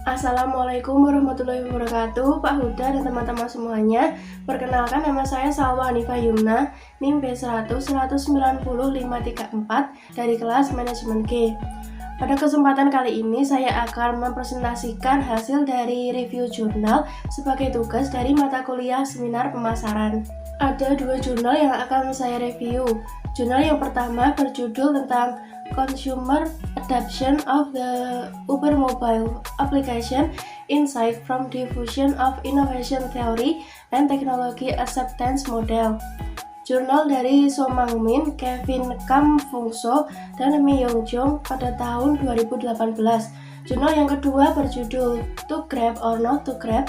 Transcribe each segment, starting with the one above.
Assalamualaikum warahmatullahi wabarakatuh, Pak Huda dan teman-teman semuanya. Perkenalkan, nama saya Salwa Hanifah Yumna, NIM B100190534 dari kelas Manajemen G. Pada kesempatan kali ini saya akan mempresentasikan hasil dari review jurnal sebagai tugas dari mata kuliah seminar pemasaran. Ada dua jurnal yang akan saya review. Jurnal yang pertama berjudul tentang Consumer Adoption of the Uber Mobile Application Insight from Diffusion of Innovation Theory and Technology Acceptance Model. Jurnal dari So Mangmin, Kevin Kam Fungso, dan Mi Yong Jong pada tahun 2018. Jurnal yang kedua berjudul To Grab or Not to Grab,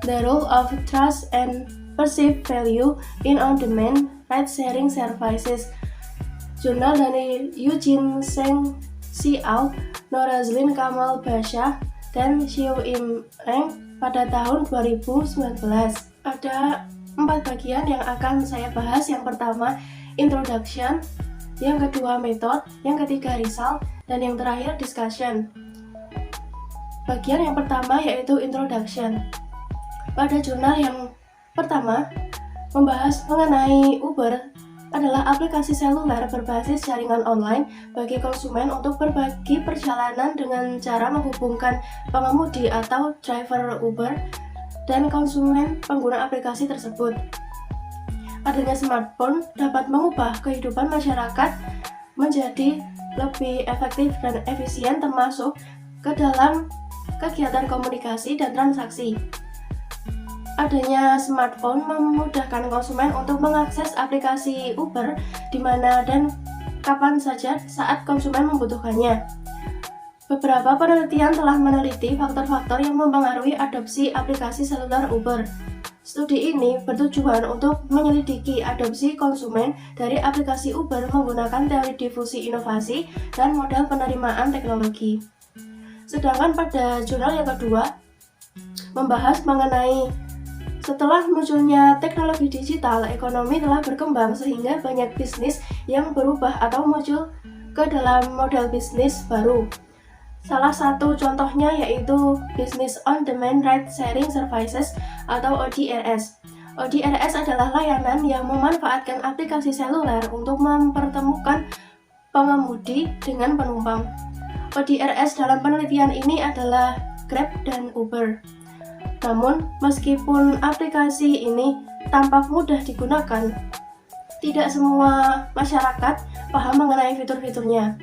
The Role of Trust and Perceived Value in On-Demand Ride-Sharing Services. Jurnal dari Eugene Seng Xiao, Norazlin Kamal Basha, dan Xiu Im Eng pada tahun 2019. Ada 4 bagian yang akan saya bahas. Yang pertama, introduction, yang kedua, method, yang ketiga, result, dan yang terakhir, discussion. Bagian yang pertama yaitu introduction. Pada jurnal yang pertama, membahas mengenai Uber adalah aplikasi seluler berbasis jaringan online bagi konsumen untuk berbagi perjalanan dengan cara menghubungkan pengemudi atau driver Uber dan konsumen pengguna aplikasi tersebut. Adanya smartphone dapat mengubah kehidupan masyarakat menjadi lebih efektif dan efisien, termasuk ke dalam kegiatan komunikasi dan transaksi. Adanya smartphone memudahkan konsumen untuk mengakses aplikasi Uber di mana dan kapan saja saat konsumen membutuhkannya. Beberapa penelitian telah meneliti faktor-faktor yang mempengaruhi adopsi aplikasi seluler Uber. Studi ini bertujuan untuk menyelidiki adopsi konsumen dari aplikasi Uber menggunakan teori difusi inovasi dan model penerimaan teknologi. Sedangkan pada jurnal yang kedua membahas mengenai setelah munculnya teknologi digital, ekonomi telah berkembang sehingga banyak bisnis yang berubah atau muncul ke dalam model bisnis baru. Salah satu contohnya yaitu Business on Demand Ride Sharing Services atau ODRS. ODRS adalah layanan yang memanfaatkan aplikasi seluler untuk mempertemukan pengemudi dengan penumpang. ODRS dalam penelitian ini adalah Grab dan Uber. Namun, meskipun aplikasi ini tampak mudah digunakan, tidak semua masyarakat paham mengenai fitur-fiturnya.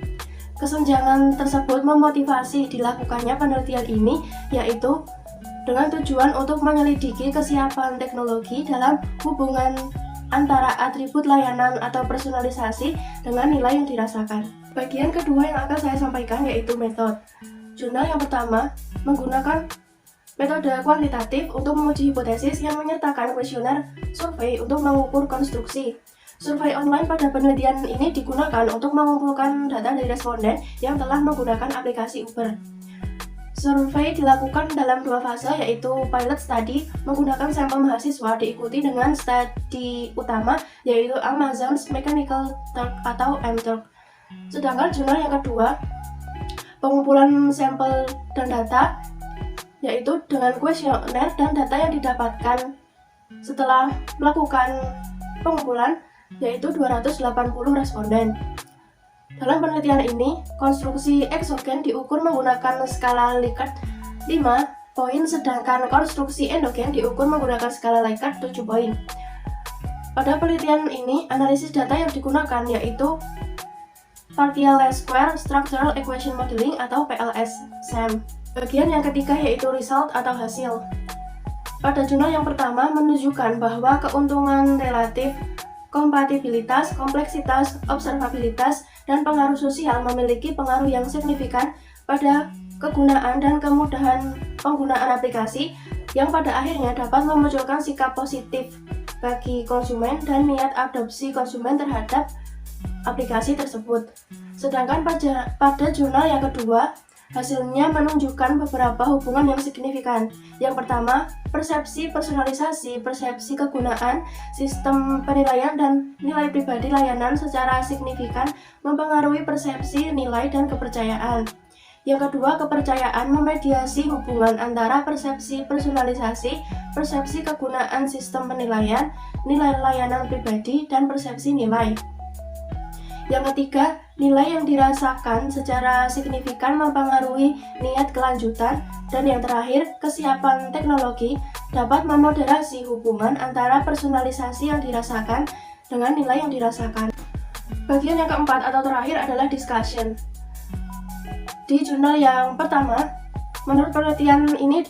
Kesenjangan tersebut memotivasi dilakukannya penelitian ini, yaitu dengan tujuan untuk menyelidiki kesiapan teknologi dalam hubungan antara atribut layanan atau personalisasi dengan nilai yang dirasakan. Bagian kedua yang akan saya sampaikan yaitu metode. Jurnal yang pertama menggunakan metode kuantitatif untuk menguji hipotesis yang menyertakan kuesioner survei untuk mengukur konstruksi. Survei online pada penelitian ini digunakan untuk mengumpulkan data dari responden yang telah menggunakan aplikasi Uber. Survei dilakukan dalam 2 fase, yaitu pilot study menggunakan sampel mahasiswa diikuti dengan studi utama yaitu Amazon's Mechanical Turk atau M-Turk. Sedangkan jurnal yang kedua, pengumpulan sampel dan data yaitu dengan kuesioner dan data yang didapatkan setelah melakukan pengumpulan yaitu 280 responden. Dalam penelitian ini, konstruksi eksogen diukur menggunakan skala Likert 5 poin, sedangkan konstruksi endogen diukur menggunakan skala Likert 7 poin. Pada penelitian ini, analisis data yang digunakan yaitu Partial Least Square Structural Equation Modeling atau PLS-SEM. Bagian yang ketiga yaitu result atau hasil. Pada jurnal yang pertama menunjukkan bahwa keuntungan relatif, kompatibilitas, kompleksitas, observabilitas, dan pengaruh sosial memiliki pengaruh yang signifikan pada kegunaan dan kemudahan penggunaan aplikasi yang pada akhirnya dapat memunculkan sikap positif bagi konsumen dan niat adopsi konsumen terhadap aplikasi tersebut. Sedangkan pada jurnal yang kedua, hasilnya menunjukkan beberapa hubungan yang signifikan. Yang pertama, persepsi personalisasi, persepsi kegunaan, sistem penilaian, dan nilai pribadi layanan secara signifikan mempengaruhi persepsi, nilai, dan kepercayaan. Yang kedua, kepercayaan memediasi hubungan antara persepsi personalisasi, persepsi kegunaan sistem penilaian, nilai layanan pribadi, dan persepsi nilai. Yang ketiga, nilai yang dirasakan secara signifikan mempengaruhi niat kelanjutan. Dan yang terakhir, kesiapan teknologi dapat memoderasi hubungan antara personalisasi yang dirasakan dengan nilai yang dirasakan. Bagian yang keempat atau terakhir adalah discussion. Di jurnal yang pertama, menurut penelitian ini,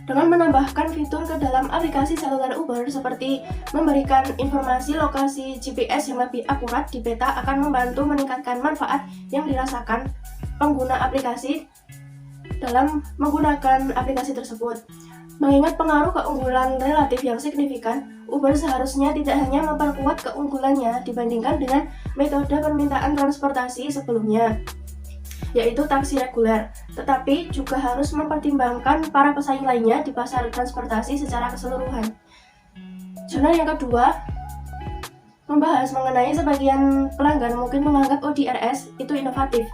dengan menambahkan fitur ke dalam aplikasi seluler Uber seperti memberikan informasi lokasi GPS yang lebih akurat di peta akan membantu meningkatkan manfaat yang dirasakan pengguna aplikasi dalam menggunakan aplikasi tersebut. Mengingat pengaruh keunggulan relatif yang signifikan, Uber seharusnya tidak hanya memperkuat keunggulannya dibandingkan dengan metode permintaan transportasi sebelumnya, yaitu taksi reguler, tetapi juga harus mempertimbangkan para pesaing lainnya di pasar transportasi secara keseluruhan. Jurnal yang kedua membahas mengenai sebagian pelanggan mungkin menganggap ODRS itu inovatif,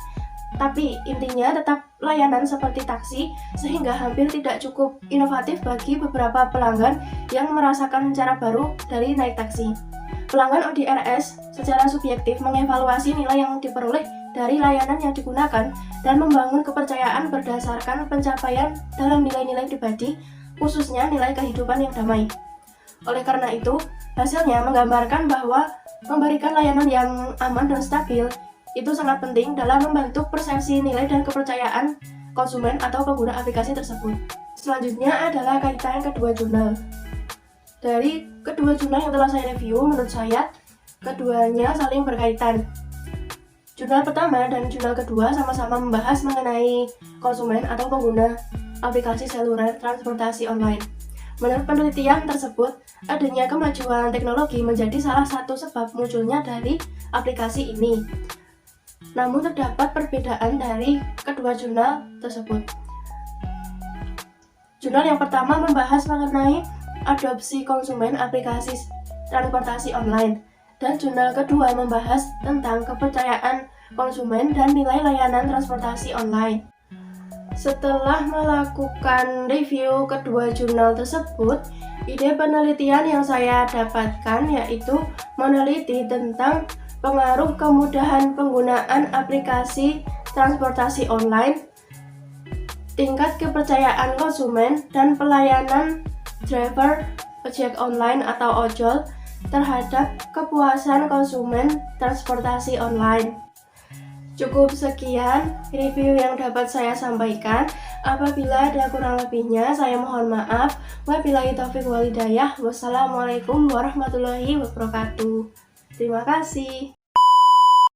tapi intinya tetap layanan seperti taksi, sehingga hampir tidak cukup inovatif bagi beberapa pelanggan yang merasakan cara baru dari naik taksi. Pelanggan ODRS secara subjektif mengevaluasi nilai yang diperoleh dari layanan yang digunakan dan membangun kepercayaan berdasarkan pencapaian dalam nilai-nilai pribadi, khususnya nilai kehidupan yang damai. Oleh karena itu, hasilnya menggambarkan bahwa memberikan layanan yang aman dan stabil itu sangat penting dalam membentuk persepsi nilai dan kepercayaan konsumen atau pengguna aplikasi tersebut. Selanjutnya adalah kaitan kedua jurnal. Dari kedua jurnal yang telah saya review, menurut saya keduanya saling berkaitan. Jurnal pertama dan jurnal kedua sama-sama membahas mengenai konsumen atau pengguna aplikasi seluler transportasi online. Menurut penelitian tersebut, adanya kemajuan teknologi menjadi salah satu sebab munculnya dari aplikasi ini. Namun terdapat perbedaan dari kedua jurnal tersebut. Jurnal yang pertama membahas mengenai adopsi konsumen aplikasi transportasi online, dan jurnal kedua membahas tentang kepercayaan konsumen dan nilai layanan transportasi online. Setelah melakukan review kedua jurnal tersebut, ide penelitian yang saya dapatkan yaitu meneliti tentang pengaruh kemudahan penggunaan aplikasi transportasi online, tingkat kepercayaan konsumen, dan pelayanan driver ojek online atau ojol terhadap kepuasan konsumen transportasi online. Cukup sekian review yang dapat saya sampaikan. Apabila ada kurang lebihnya, saya mohon maaf. Wabillahi taufiq wal hidayah. Wassalamualaikum warahmatullahi wabarakatuh. Terima kasih.